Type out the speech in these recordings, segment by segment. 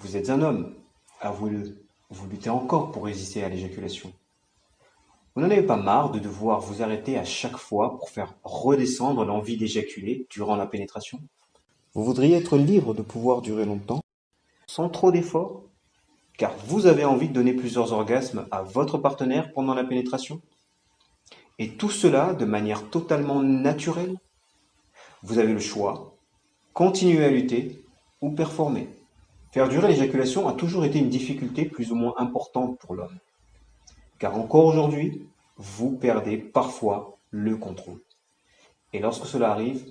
Vous êtes un homme, avouez-le, vous luttez encore pour résister à l'éjaculation. Vous n'en avez pas marre de devoir vous arrêter à chaque fois pour faire redescendre l'envie d'éjaculer durant la pénétration? Vous voudriez être libre de pouvoir durer longtemps, sans trop d'efforts, car vous avez envie de donner plusieurs orgasmes à votre partenaire pendant la pénétration? Et tout cela de manière totalement naturelle? Vous avez le choix, continuer à lutter ou performer. Faire durer l'éjaculation a toujours été une difficulté plus ou moins importante pour l'homme, car encore aujourd'hui, vous perdez parfois le contrôle. Et lorsque cela arrive,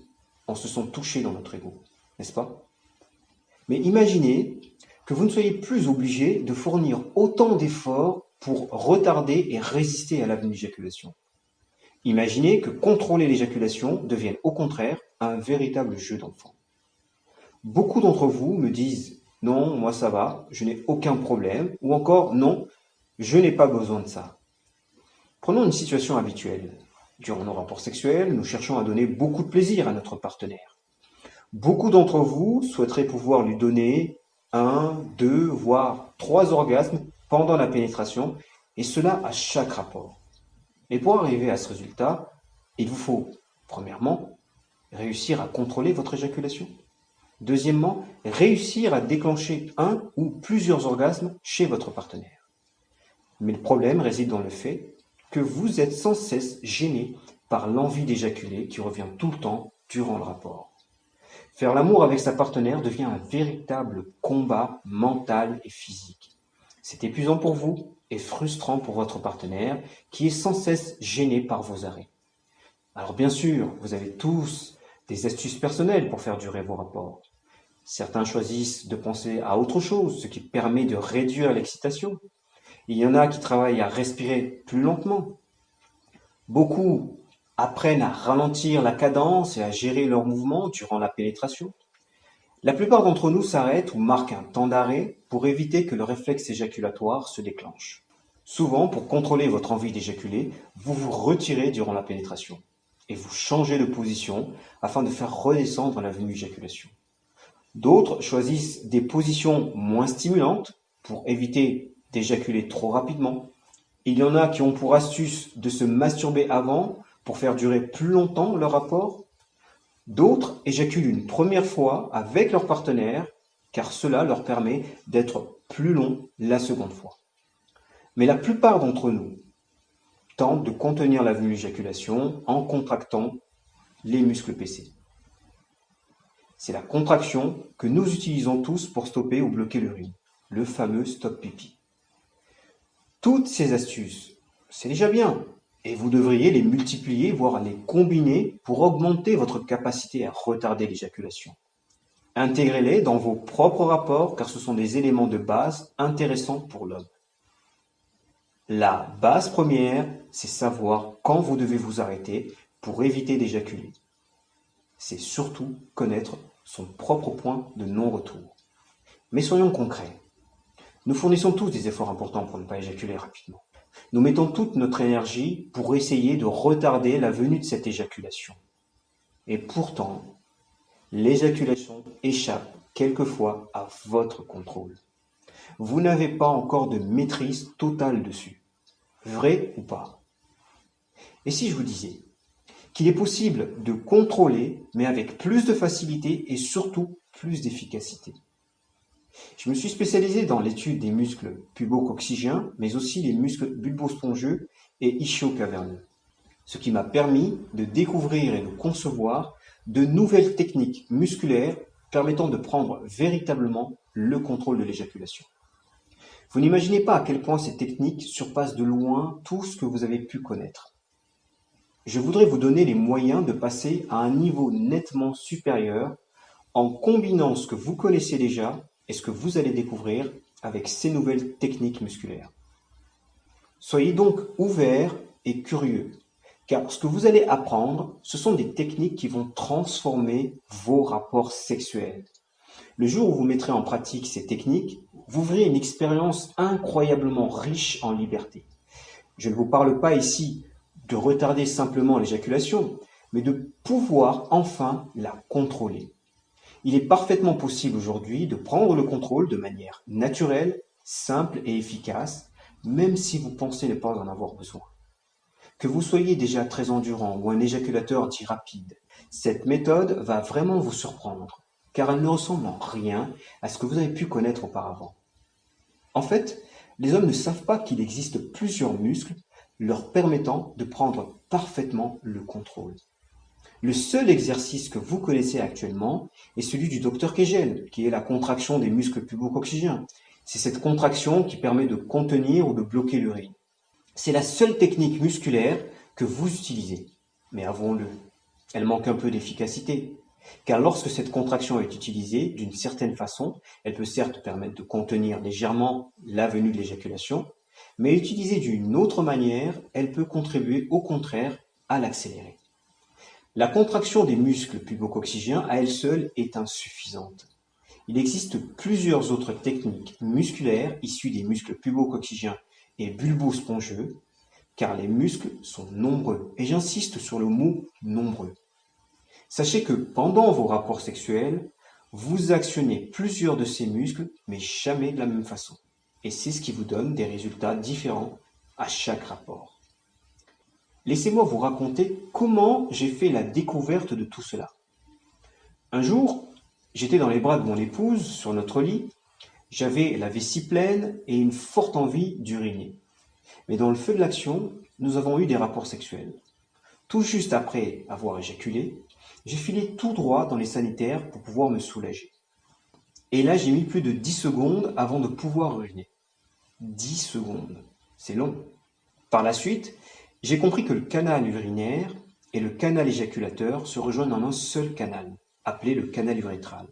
on se sent touché dans notre ego, n'est-ce pas? Mais imaginez que vous ne soyez plus obligé de fournir autant d'efforts pour retarder et résister à la venue d'éjaculation. Imaginez que contrôler l'éjaculation devienne au contraire un véritable jeu d'enfant. Beaucoup d'entre vous me disent « Non, moi ça va, je n'ai aucun problème » ou encore « Non, je n'ai pas besoin de ça ». Prenons une situation habituelle. Durant nos rapports sexuels, nous cherchons à donner beaucoup de plaisir à notre partenaire. Beaucoup d'entre vous souhaiteraient pouvoir lui donner 1, 2, voire 3 orgasmes pendant la pénétration, et cela à chaque rapport. Mais pour arriver à ce résultat, il vous faut, premièrement, réussir à contrôler votre éjaculation. Deuxièmement, réussir à déclencher un ou plusieurs orgasmes chez votre partenaire. Mais le problème réside dans le fait que vous êtes sans cesse gêné par l'envie d'éjaculer qui revient tout le temps durant le rapport. Faire l'amour avec sa partenaire devient un véritable combat mental et physique. C'est épuisant pour vous et frustrant pour votre partenaire qui est sans cesse gêné par vos arrêts. Alors bien sûr, vous avez tous des astuces personnelles pour faire durer vos rapports. Certains choisissent de penser à autre chose, ce qui permet de réduire l'excitation. Il y en a qui travaillent à respirer plus lentement. Beaucoup apprennent à ralentir la cadence et à gérer leurs mouvements durant la pénétration. La plupart d'entre nous s'arrêtent ou marquent un temps d'arrêt pour éviter que le réflexe éjaculatoire se déclenche. Souvent, pour contrôler votre envie d'éjaculer, vous vous retirez durant la pénétration et vous changez de position afin de faire redescendre la venue d'éjaculation. D'autres choisissent des positions moins stimulantes pour éviter d'éjaculer trop rapidement. Il y en a qui ont pour astuce de se masturber avant pour faire durer plus longtemps leur rapport. D'autres éjaculent une première fois avec leur partenaire car cela leur permet d'être plus long la seconde fois. Mais la plupart d'entre nous tentent de contenir la venue d'éjaculation en contractant les muscles PC. C'est la contraction que nous utilisons tous pour stopper ou bloquer l'urine, le fameux stop pipi. Toutes ces astuces, c'est déjà bien, et vous devriez les multiplier, voire les combiner pour augmenter votre capacité à retarder l'éjaculation. Intégrez-les dans vos propres rapports car ce sont des éléments de base intéressants pour l'homme. La base première, c'est savoir quand vous devez vous arrêter pour éviter d'éjaculer. C'est surtout connaître son propre point de non-retour. Mais soyons concrets. Nous fournissons tous des efforts importants pour ne pas éjaculer rapidement. Nous mettons toute notre énergie pour essayer de retarder la venue de cette éjaculation. Et pourtant, l'éjaculation échappe quelquefois à votre contrôle. Vous n'avez pas encore de maîtrise totale dessus. Vrai ou pas? Et si je vous disais qu'il est possible de contrôler, mais avec plus de facilité et surtout plus d'efficacité? Je me suis spécialisé dans l'étude des muscles pubo-coccygiens, mais aussi les muscles bulbo-spongieux et ischio-caverneux, ce qui m'a permis de découvrir et de concevoir de nouvelles techniques musculaires permettant de prendre véritablement le contrôle de l'éjaculation. Vous n'imaginez pas à quel point ces techniques surpassent de loin tout ce que vous avez pu connaître. Je voudrais vous donner les moyens de passer à un niveau nettement supérieur en combinant ce que vous connaissez déjà et ce que vous allez découvrir avec ces nouvelles techniques musculaires. Soyez donc ouverts et curieux, car ce que vous allez apprendre, ce sont des techniques qui vont transformer vos rapports sexuels. Le jour où vous mettrez en pratique ces techniques, vous verrez une expérience incroyablement riche en liberté. Je ne vous parle pas ici de retarder simplement l'éjaculation, mais de pouvoir enfin la contrôler. Il est parfaitement possible aujourd'hui de prendre le contrôle de manière naturelle, simple et efficace, même si vous pensez ne pas en avoir besoin. Que vous soyez déjà très endurant ou un éjaculateur dit rapide, cette méthode va vraiment vous surprendre, car elle ne ressemble en rien à ce que vous avez pu connaître auparavant. En fait, les hommes ne savent pas qu'il existe plusieurs muscles leur permettant de prendre parfaitement le contrôle. Le seul exercice que vous connaissez actuellement est celui du docteur Kegel, qui est la contraction des muscles pubocoxygiens. C'est cette contraction qui permet de contenir ou de bloquer l'urine. C'est la seule technique musculaire que vous utilisez. Mais avouons-le, elle manque un peu d'efficacité. Car lorsque cette contraction est utilisée d'une certaine façon, elle peut certes permettre de contenir légèrement la venue de l'éjaculation, mais utilisée d'une autre manière, elle peut contribuer au contraire à l'accélérer. La contraction des muscles pubocoxygiens à elle seule est insuffisante. Il existe plusieurs autres techniques musculaires issues des muscles pubocoxygiens et bulbo-spongieux, car les muscles sont nombreux, et j'insiste sur le mot nombreux. Sachez que pendant vos rapports sexuels, vous actionnez plusieurs de ces muscles, mais jamais de la même façon. Et c'est ce qui vous donne des résultats différents à chaque rapport. Laissez-moi vous raconter comment j'ai fait la découverte de tout cela. Un jour, j'étais dans les bras de mon épouse, sur notre lit, j'avais la vessie pleine et une forte envie d'uriner. Mais dans le feu de l'action, nous avons eu des rapports sexuels. Tout juste après avoir éjaculé, j'ai filé tout droit dans les sanitaires pour pouvoir me soulager. Et là, j'ai mis plus de 10 secondes avant de pouvoir uriner. 10 secondes, c'est long. Par la suite, j'ai compris que le canal urinaire et le canal éjaculateur se rejoignent en un seul canal, appelé le canal urétral.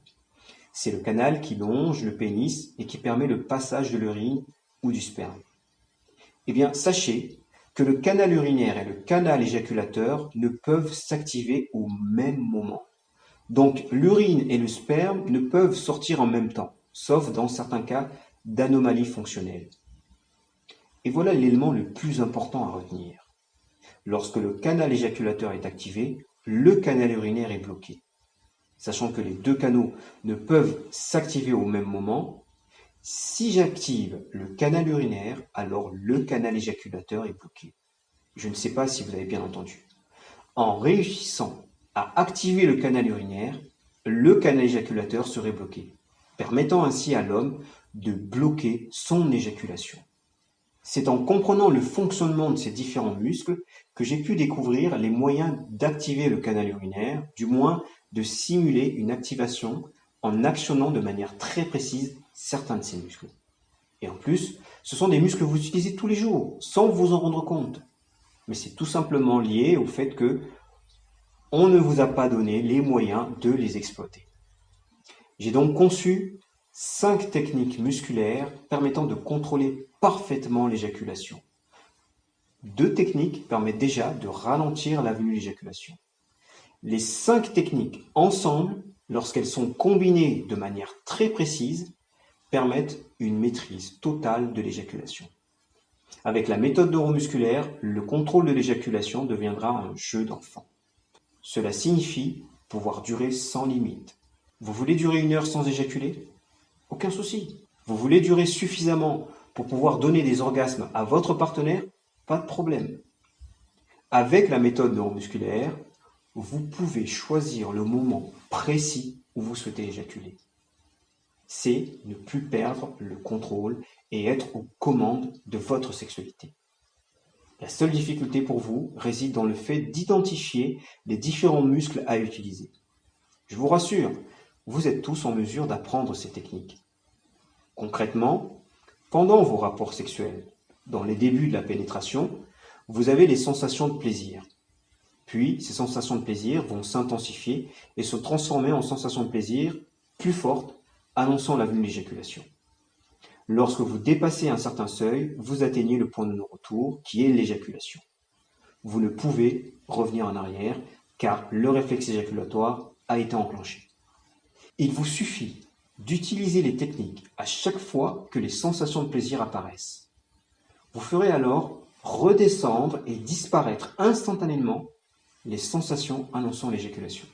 C'est le canal qui longe le pénis et qui permet le passage de l'urine ou du sperme. Eh bien, sachez que le canal urinaire et le canal éjaculateur ne peuvent s'activer au même moment. Donc, l'urine et le sperme ne peuvent sortir en même temps, sauf dans certains cas d'anomalies fonctionnelles. Et voilà l'élément le plus important à retenir. Lorsque le canal éjaculateur est activé, le canal urinaire est bloqué. Sachant que les deux canaux ne peuvent s'activer au même moment, si j'active le canal urinaire, alors le canal éjaculateur est bloqué. Je ne sais pas si vous avez bien entendu. En réussissant à activer le canal urinaire, le canal éjaculateur serait bloqué, permettant ainsi à l'homme de bloquer son éjaculation. C'est en comprenant le fonctionnement de ces différents muscles que j'ai pu découvrir les moyens d'activer le canal urinaire, du moins de simuler une activation en actionnant de manière très précise certains de ces muscles. Et en plus, ce sont des muscles que vous utilisez tous les jours, sans vous en rendre compte. Mais c'est tout simplement lié au fait que on ne vous a pas donné les moyens de les exploiter. J'ai donc conçu 5 techniques musculaires permettant de contrôler parfaitement l'éjaculation. 2 techniques permettent déjà de ralentir la venue de l'éjaculation. Les 5 techniques ensemble, lorsqu'elles sont combinées de manière très précise, permettent une maîtrise totale de l'éjaculation. Avec la méthode neuromusculaire, le contrôle de l'éjaculation deviendra un jeu d'enfant. Cela signifie pouvoir durer sans limite. Vous voulez durer 1 heure sans éjaculer? Aucun souci. Vous voulez durer suffisamment pour pouvoir donner des orgasmes à votre partenaire? Pas de problème. Avec la méthode neuromusculaire, vous pouvez choisir le moment précis où vous souhaitez éjaculer. C'est ne plus perdre le contrôle et être aux commandes de votre sexualité. La seule difficulté pour vous réside dans le fait d'identifier les différents muscles à utiliser. Je vous rassure, vous êtes tous en mesure d'apprendre ces techniques. Concrètement, pendant vos rapports sexuels, dans les débuts de la pénétration, vous avez les sensations de plaisir. Puis, ces sensations de plaisir vont s'intensifier et se transformer en sensations de plaisir plus fortes, annonçant la venue de l'éjaculation. Lorsque vous dépassez un certain seuil, vous atteignez le point de non-retour, qui est l'éjaculation. Vous ne pouvez revenir en arrière, car le réflexe éjaculatoire a été enclenché. Il vous suffit d'utiliser les techniques à chaque fois que les sensations de plaisir apparaissent. Vous ferez alors redescendre et disparaître instantanément les sensations annonçant l'éjaculation.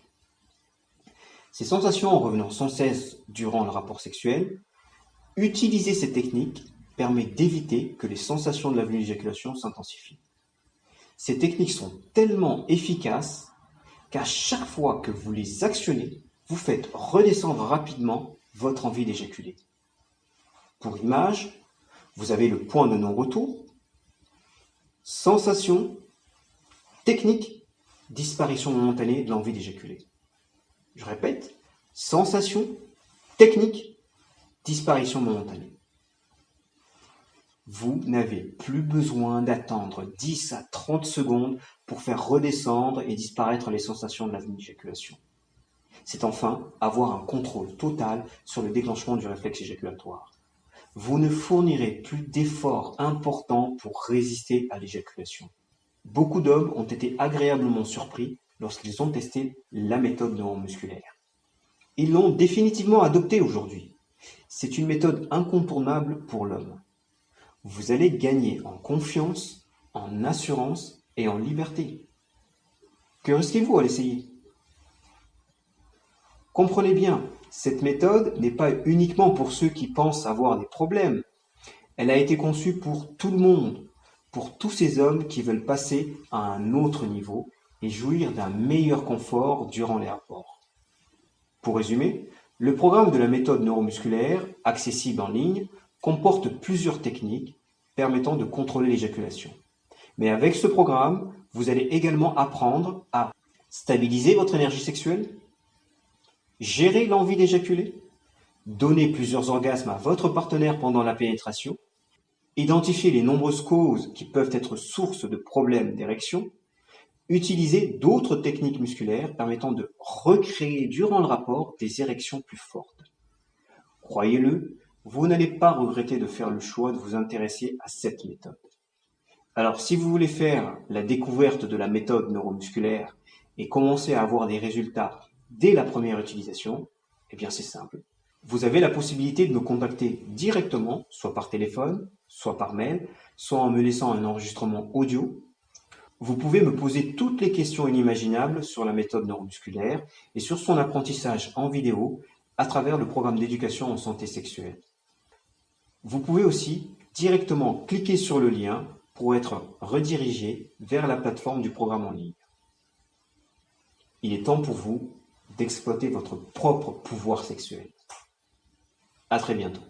Ces sensations en revenant sans cesse durant le rapport sexuel, utiliser ces techniques permet d'éviter que les sensations de la vulve-éjaculation s'intensifient. Ces techniques sont tellement efficaces qu'à chaque fois que vous les actionnez, vous faites redescendre rapidement votre envie d'éjaculer. Pour image, vous avez le point de non-retour, sensation, technique, disparition momentanée de l'envie d'éjaculer. Je répète, sensation, technique, disparition momentanée. Vous n'avez plus besoin d'attendre 10 à 30 secondes pour faire redescendre et disparaître les sensations de la éjaculation. C'est enfin avoir un contrôle total sur le déclenchement du réflexe éjaculatoire. Vous ne fournirez plus d'efforts importants pour résister à l'éjaculation. Beaucoup d'hommes ont été agréablement surpris lorsqu'ils ont testé la méthode neuromusculaire. Ils l'ont définitivement adoptée aujourd'hui. C'est une méthode incontournable pour l'homme. Vous allez gagner en confiance, en assurance et en liberté. Que risquez-vous à l'essayer? Comprenez bien, cette méthode n'est pas uniquement pour ceux qui pensent avoir des problèmes. Elle a été conçue pour tout le monde, pour tous ces hommes qui veulent passer à un autre niveau et jouir d'un meilleur confort durant les rapports. Pour résumer, le programme de la méthode neuromusculaire, accessible en ligne, comporte plusieurs techniques permettant de contrôler l'éjaculation. Mais avec ce programme, vous allez également apprendre à stabiliser votre énergie sexuelle, gérer l'envie d'éjaculer, donner plusieurs orgasmes à votre partenaire pendant la pénétration, identifier les nombreuses causes qui peuvent être source de problèmes d'érection, utiliser d'autres techniques musculaires permettant de recréer durant le rapport des érections plus fortes. Croyez-le, vous n'allez pas regretter de faire le choix de vous intéresser à cette méthode. Alors, si vous voulez faire la découverte de la méthode neuromusculaire et commencer à avoir des résultats dès la première utilisation, eh bien c'est simple. Vous avez la possibilité de me contacter directement, soit par téléphone, soit par mail, soit en me laissant un enregistrement audio. Vous pouvez me poser toutes les questions inimaginables sur la méthode neuromusculaire et sur son apprentissage en vidéo à travers le programme d'éducation en santé sexuelle. Vous pouvez aussi directement cliquer sur le lien pour être redirigé vers la plateforme du programme en ligne. Il est temps pour vous d'exploiter votre propre pouvoir sexuel. À très bientôt.